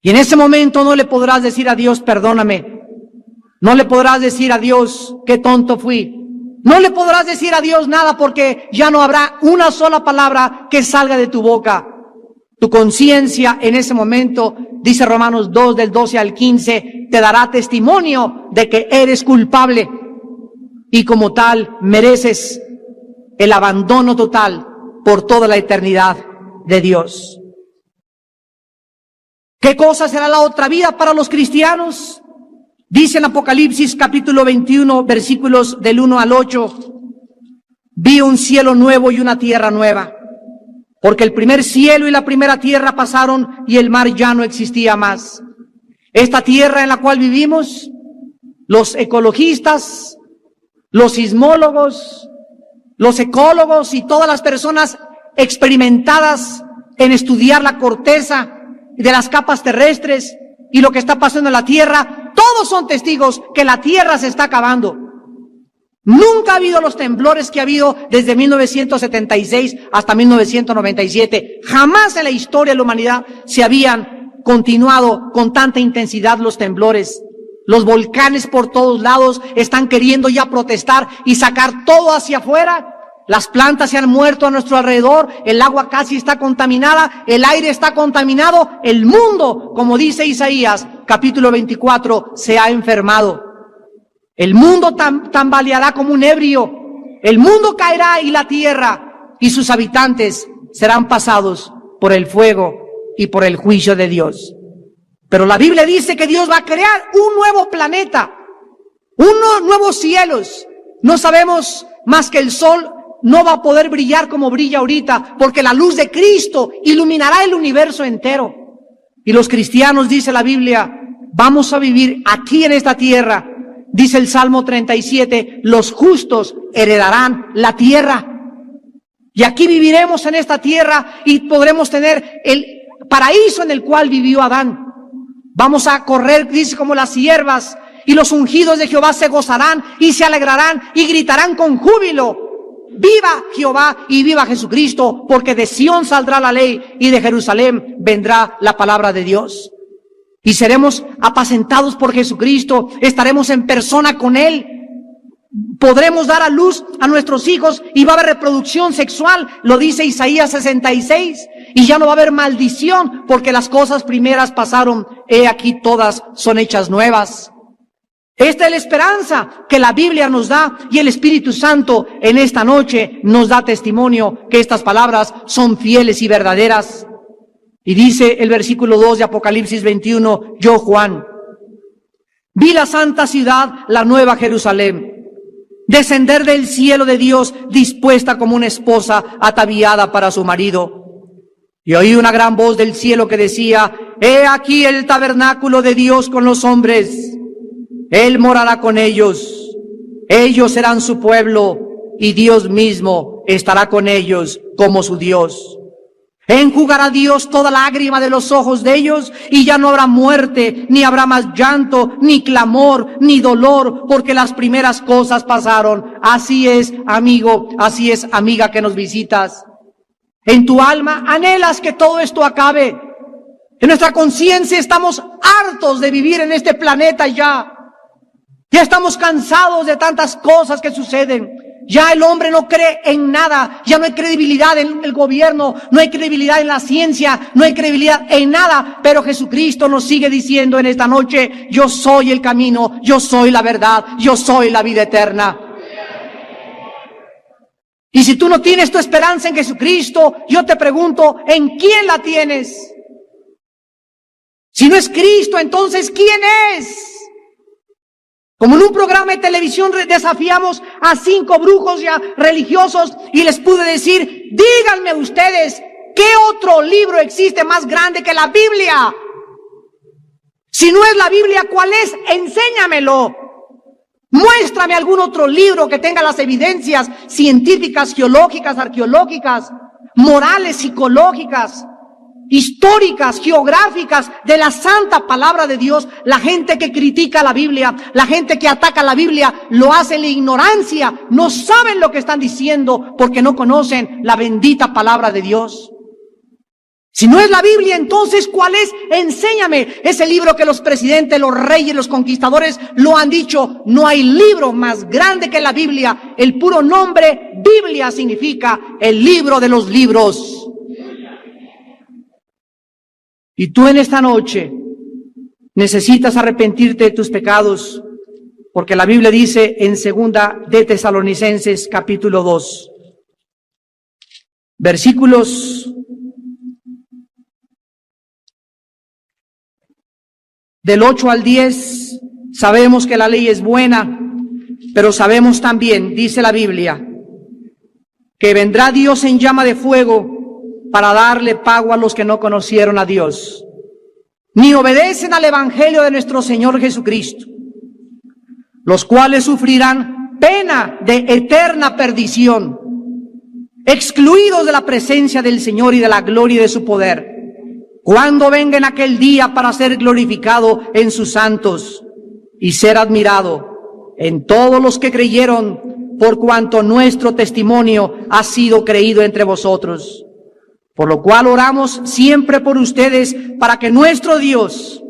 Y en ese momento no le podrás decir a Dios: perdóname. No le podrás decir a Dios: qué tonto fui. No le podrás decir a Dios nada, porque ya no habrá una sola palabra que salga de tu boca. Tu conciencia en ese momento, dice Romanos 2 del 12 al 15, te dará testimonio de que eres culpable y como tal mereces el abandono total por toda la eternidad de Dios. ¿Qué cosa será la otra vida para los cristianos? Dice en Apocalipsis capítulo 21, versículos del 1 al 8, vi un cielo nuevo y una tierra nueva, porque el primer cielo y la primera tierra pasaron y el mar ya no existía más. Esta tierra en la cual vivimos, los ecologistas, los sismólogos, los ecólogos y todas las personas experimentadas en estudiar la corteza de las capas terrestres y lo que está pasando en la tierra, todos son testigos que la tierra se está acabando. Nunca ha habido los temblores que ha habido desde 1976 hasta 1997. Jamás en la historia de la humanidad se habían continuado con tanta intensidad los temblores. Los volcanes por todos lados están queriendo ya protestar y sacar todo hacia afuera. Las plantas se han muerto a nuestro alrededor, el agua casi está contaminada, el aire está contaminado, el mundo, como dice Isaías, capítulo 24, se ha enfermado. El mundo tambaleará como un ebrio, el mundo caerá y la tierra y sus habitantes serán pasados por el fuego y por el juicio de Dios. Pero la Biblia dice que Dios va a crear un nuevo planeta, unos nuevos cielos. No sabemos más que el sol no va a poder brillar como brilla ahorita, porque la luz de Cristo iluminará el universo entero. Y los cristianos, dice la Biblia, vamos a vivir aquí en esta tierra. Dice el Salmo 37, los justos heredarán la tierra. Y aquí viviremos en esta tierra y podremos tener el paraíso en el cual vivió Adán. Vamos a correr, dice, como las hierbas, y los ungidos de Jehová se gozarán y se alegrarán y gritarán con júbilo. Viva Jehová y viva Jesucristo, porque de Sión saldrá la ley y de Jerusalén vendrá la palabra de Dios. Y seremos apacentados por Jesucristo, estaremos en persona con Él. Podremos dar a luz a nuestros hijos y va a haber reproducción sexual, lo dice Isaías 66. Y ya no va a haber maldición, porque las cosas primeras pasaron, he aquí todas son hechas nuevas. Esta es la esperanza que la Biblia nos da, y el Espíritu Santo en esta noche nos da testimonio que estas palabras son fieles y verdaderas. Y dice el versículo 2 de Apocalipsis 21, yo Juan, vi la santa ciudad, la nueva Jerusalén, descender del cielo de Dios, dispuesta como una esposa ataviada para su marido. Y oí una gran voz del cielo que decía, he aquí el tabernáculo de Dios con los hombres. Él morará con ellos. Ellos serán su pueblo y Dios mismo estará con ellos como su Dios. Enjugará Dios toda lágrima de los ojos de ellos y ya no habrá muerte, ni habrá más llanto, ni clamor, ni dolor, porque las primeras cosas pasaron. Así es, amigo, así es, amiga que nos visitas. En tu alma anhelas que todo esto acabe. En nuestra conciencia estamos hartos de vivir en este planeta ya. Ya estamos cansados de tantas cosas que suceden. Ya el hombre no cree en nada, ya no hay credibilidad en el gobierno, no hay credibilidad en la ciencia, no hay credibilidad en nada, pero Jesucristo nos sigue diciendo en esta noche: yo soy el camino, yo soy la verdad, yo soy la vida eterna. Y si tú no tienes tu esperanza en Jesucristo, yo te pregunto, ¿en quién la tienes? Si no es Cristo, entonces ¿quién es? Como en un programa de televisión desafiamos a 5 brujos ya religiosos y les pude decir: díganme ustedes, ¿qué otro libro existe más grande que la Biblia? Si no es la Biblia, ¿cuál es? Enséñamelo. Muéstrame algún otro libro que tenga las evidencias científicas, geológicas, arqueológicas, morales, psicológicas, históricas, geográficas, de la santa palabra de Dios. La gente que critica la Biblia, la gente que ataca la Biblia, lo hace en la ignorancia. No saben lo que están diciendo porque no conocen la bendita palabra de Dios. Si no es la Biblia, entonces ¿cuál es? Enséñame. Ese libro que los presidentes, los reyes, los conquistadores lo han dicho. No hay libro más grande que la Biblia. El puro nombre Biblia significa el libro de los libros. Y tú en esta noche necesitas arrepentirte de tus pecados, porque la Biblia dice en 2 de Tesalonicenses capítulo 2, versículos del 8 al 10, sabemos que la ley es buena, pero sabemos también, dice la Biblia, que vendrá Dios en llama de fuego para darle pago a los que no conocieron a Dios, ni obedecen al Evangelio de nuestro Señor Jesucristo, los cuales sufrirán pena de eterna perdición, excluidos de la presencia del Señor y de la gloria de su poder, cuando venga en aquel día para ser glorificado en sus santos y ser admirado en todos los que creyeron, por cuanto nuestro testimonio ha sido creído entre vosotros. Por lo cual oramos siempre por ustedes, para que nuestro Dios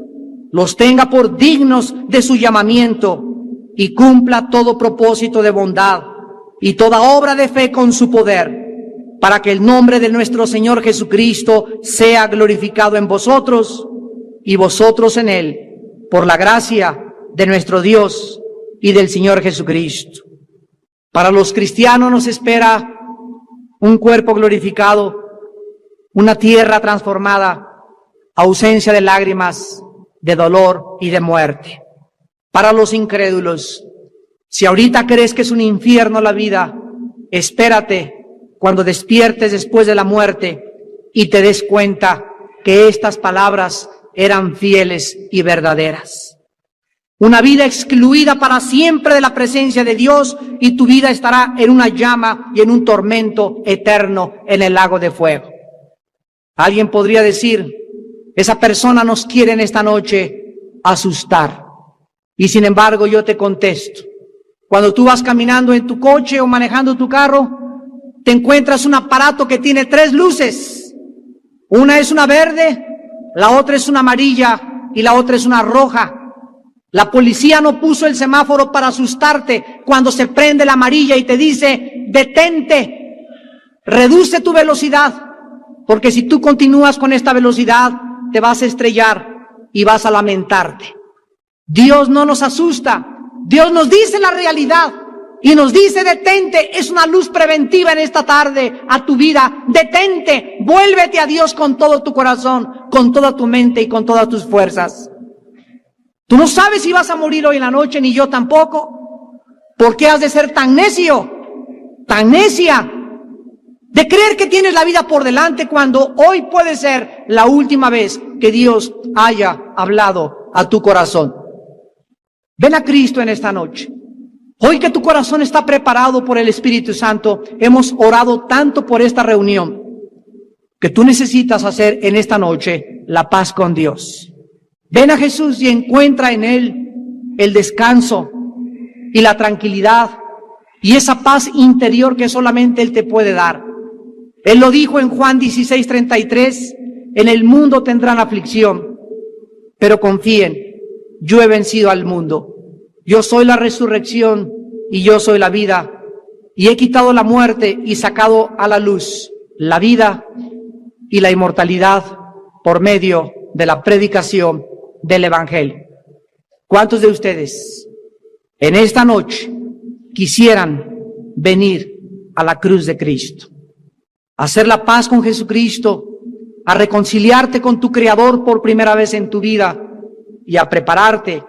los tenga por dignos de su llamamiento y cumpla todo propósito de bondad y toda obra de fe con su poder, para que el nombre de nuestro Señor Jesucristo sea glorificado en vosotros y vosotros en Él, por la gracia de nuestro Dios y del Señor Jesucristo. Para los cristianos nos espera un cuerpo glorificado, una tierra transformada, ausencia de lágrimas, de dolor y de muerte. Para los incrédulos, si ahorita crees que es un infierno la vida, espérate cuando despiertes después de la muerte y te des cuenta que estas palabras eran fieles y verdaderas. Una vida excluida para siempre de la presencia de Dios, y tu vida estará en una llama y en un tormento eterno en el lago de fuego. Alguien podría decir: esa persona nos quiere en esta noche asustar. Y sin embargo yo te contesto, cuando tú vas caminando en tu coche o manejando tu carro, te encuentras un aparato que tiene 3 luces. Una es una verde, la otra es una amarilla y la otra es una roja. La policía no puso el semáforo para asustarte cuando se prende la amarilla y te dice: detente, reduce tu velocidad. Porque si tú continúas con esta velocidad, te vas a estrellar y vas a lamentarte. Dios no nos asusta. Dios nos dice la realidad y nos dice: detente. Es una luz preventiva en esta tarde a tu vida. Detente, vuélvete a Dios con todo tu corazón, con toda tu mente y con todas tus fuerzas. Tú no sabes si vas a morir hoy en la noche, ni yo tampoco. ¿Por qué has de ser tan necio, tan necia, de creer que tienes la vida por delante cuando hoy puede ser la última vez que Dios haya hablado a tu corazón? Ven a Cristo en esta noche. Hoy que tu corazón está preparado por el Espíritu Santo, hemos orado tanto por esta reunión que tú necesitas hacer en esta noche la paz con Dios. Ven a Jesús y encuentra en Él el descanso y la tranquilidad y esa paz interior que solamente Él te puede dar. Él lo dijo en Juan 16:33, en el mundo tendrán aflicción, pero confíen, yo he vencido al mundo. Yo soy la resurrección y yo soy la vida, y he quitado la muerte y sacado a la luz la vida y la inmortalidad por medio de la predicación del Evangelio. ¿Cuántos de ustedes en esta noche quisieran venir a la cruz de Cristo, a hacer la paz con Jesucristo, a reconciliarte con tu Creador por primera vez en tu vida y a prepararte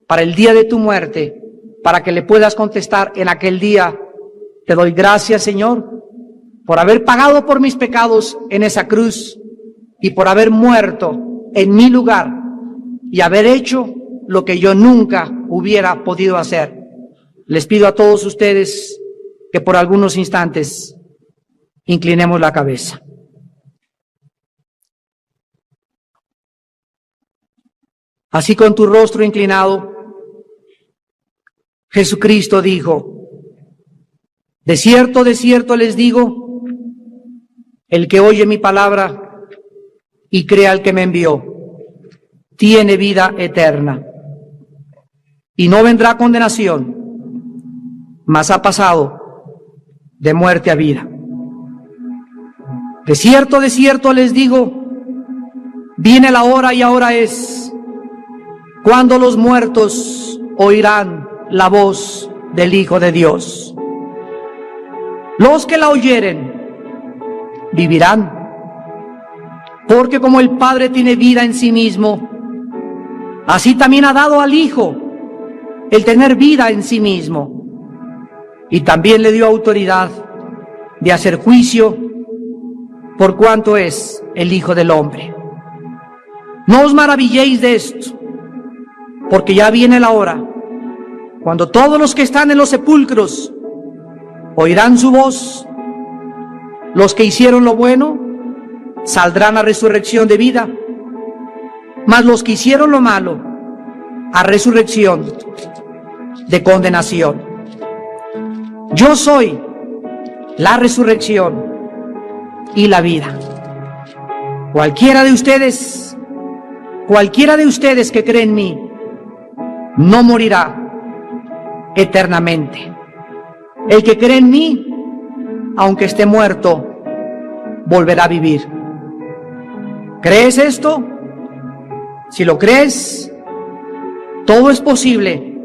para el día de tu muerte, para que le puedas contestar en aquel día: te doy gracias, Señor, por haber pagado por mis pecados en esa cruz y por haber muerto en mi lugar y haber hecho lo que yo nunca hubiera podido hacer. Les pido a todos ustedes que por algunos instantes inclinemos la cabeza. Así, con tu rostro inclinado, Jesucristo dijo: de cierto les digo, el que oye mi palabra y crea al que me envió, tiene vida eterna, y no vendrá condenación, mas ha pasado de muerte a vida. De cierto les digo, viene la hora y ahora es, cuando los muertos oirán la voz del Hijo de Dios. Los que la oyeren vivirán, porque como el Padre tiene vida en sí mismo, así también ha dado al Hijo el tener vida en sí mismo, y también le dio autoridad de hacer juicio por cuanto es el Hijo del Hombre. No os maravilléis de esto, porque ya viene la hora cuando todos los que están en los sepulcros oirán su voz. Los que hicieron lo bueno saldrán a resurrección de vida, mas los que hicieron lo malo a resurrección de condenación. Yo soy la resurrección y la vida. Cualquiera de ustedes que cree en mí, no morirá eternamente. El que cree en mí, aunque esté muerto, volverá a vivir. ¿Crees esto? Si lo crees, todo es posible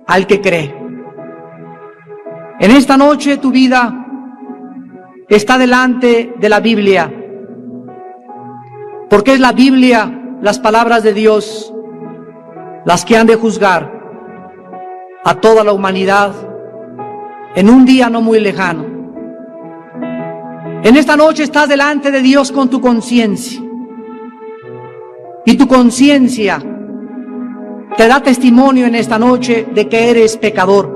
al que cree. En esta noche tu vida está delante de la Biblia, porque es la Biblia, las palabras de Dios, las que han de juzgar a toda la humanidad en un día no muy lejano. En esta noche estás delante de Dios con tu conciencia, y tu conciencia te da testimonio en esta noche de que eres pecador,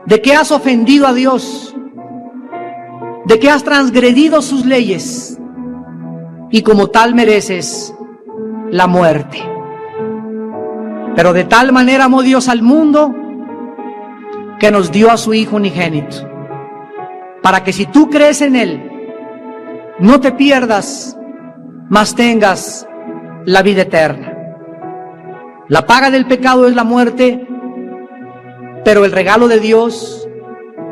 de que has ofendido a Dios, de que has transgredido sus leyes y como tal mereces la muerte. Pero de tal manera amó Dios al mundo que nos dio a su Hijo unigénito, para que si tú crees en Él, no te pierdas, mas tengas la vida eterna. La paga del pecado es la muerte, pero el regalo de Dios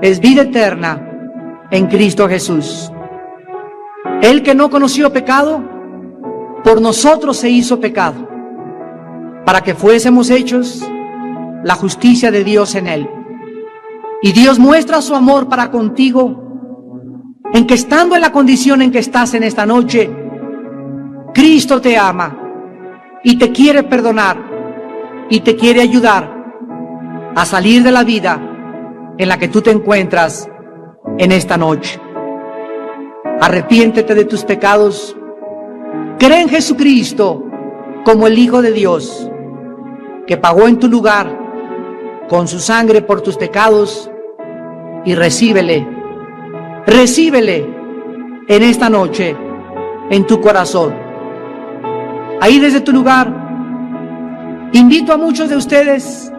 es vida eterna en Cristo Jesús. Él que no conoció pecado, por nosotros se hizo pecado, para que fuésemos hechos la justicia de Dios en Él. Y Dios muestra su amor para contigo, en que estando en la condición en que estás en esta noche, Cristo te ama y te quiere perdonar y te quiere ayudar a salir de la vida en la que tú te encuentras en esta noche. Arrepiéntete de tus pecados, cree en Jesucristo como el Hijo de Dios, que pagó en tu lugar con su sangre por tus pecados, y recíbele en esta noche en tu corazón. Ahí desde tu lugar, invito a muchos de ustedes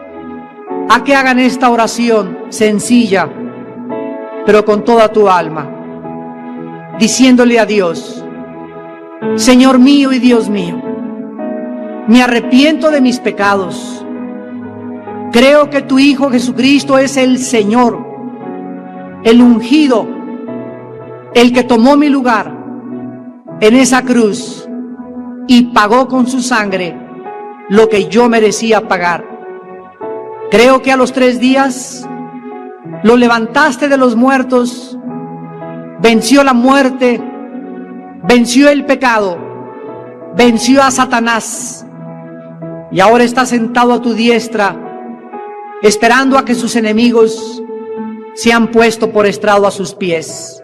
a que hagan esta oración sencilla, pero con toda tu alma, diciéndole a Dios: Señor mío y Dios mío, me arrepiento de mis pecados. Creo que tu Hijo Jesucristo es el Señor, el ungido, el que tomó mi lugar en esa cruz y pagó con su sangre lo que yo merecía pagar. Creo que a los 3 días lo levantaste de los muertos, venció la muerte, venció el pecado, venció a Satanás, y ahora está sentado a tu diestra, esperando a que sus enemigos sean puestos por estrado a sus pies.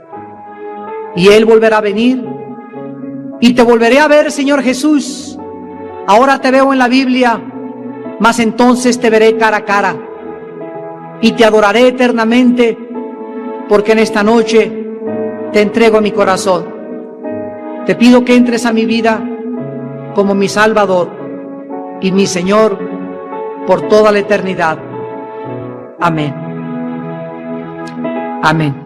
Y Él volverá a venir, y te volveré a ver, Señor Jesús. Ahora te veo en la Biblia, mas entonces te veré cara a cara, y te adoraré eternamente, porque en esta noche te entrego mi corazón. Te pido que entres a mi vida como mi Salvador y mi Señor por toda la eternidad. Amén. Amén.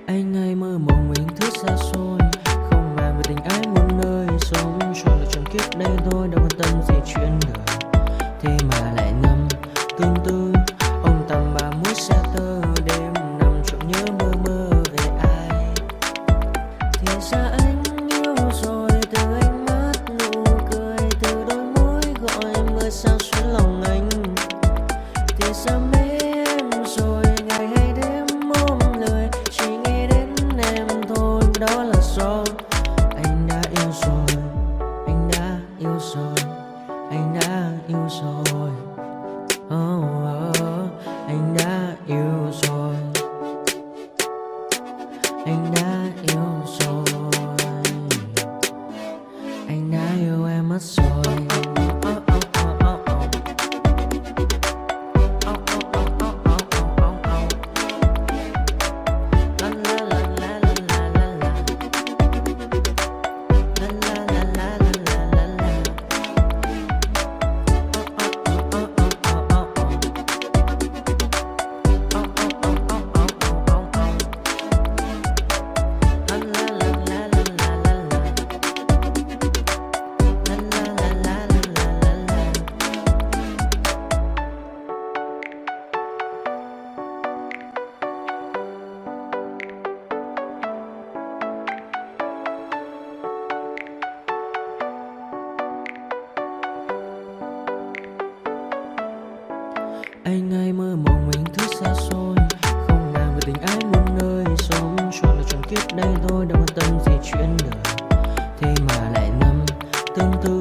Anh ơi mơ mộng mình thức xa xôi, không màng về tình ái muôn nơi, sống cho là trọn kiếp đây thôi, đâu quan tâm gì chuyện đời. Thế mà lại ngâm tương tư ông tầm 30 xe tơ, đêm nằm trộm nhớ mơ mơ về ai. Thì ra anh yêu rồi, từ ánh mắt nụ cười, từ đôi môi gọi mưa sao xuyến lòng anh. Thì ra mê em rồi, ngày hay đêm ôm lời, chỉ nghĩ đến em thôi, đó là do anh đã yêu rồi, anh đã yêu rồi, anh đã yêu rồi. Anh đã yêu rồi, anh đã yêu rồi, anh đã yêu em mất rồi. Anh ai mơ mộng mình thứ xa xôi, không màng về tình ái muôn nơi. Sống cho là trọn kiếp đây thôi, đâu quan tâm gì chuyện đời, thế mà lại nằm tương tư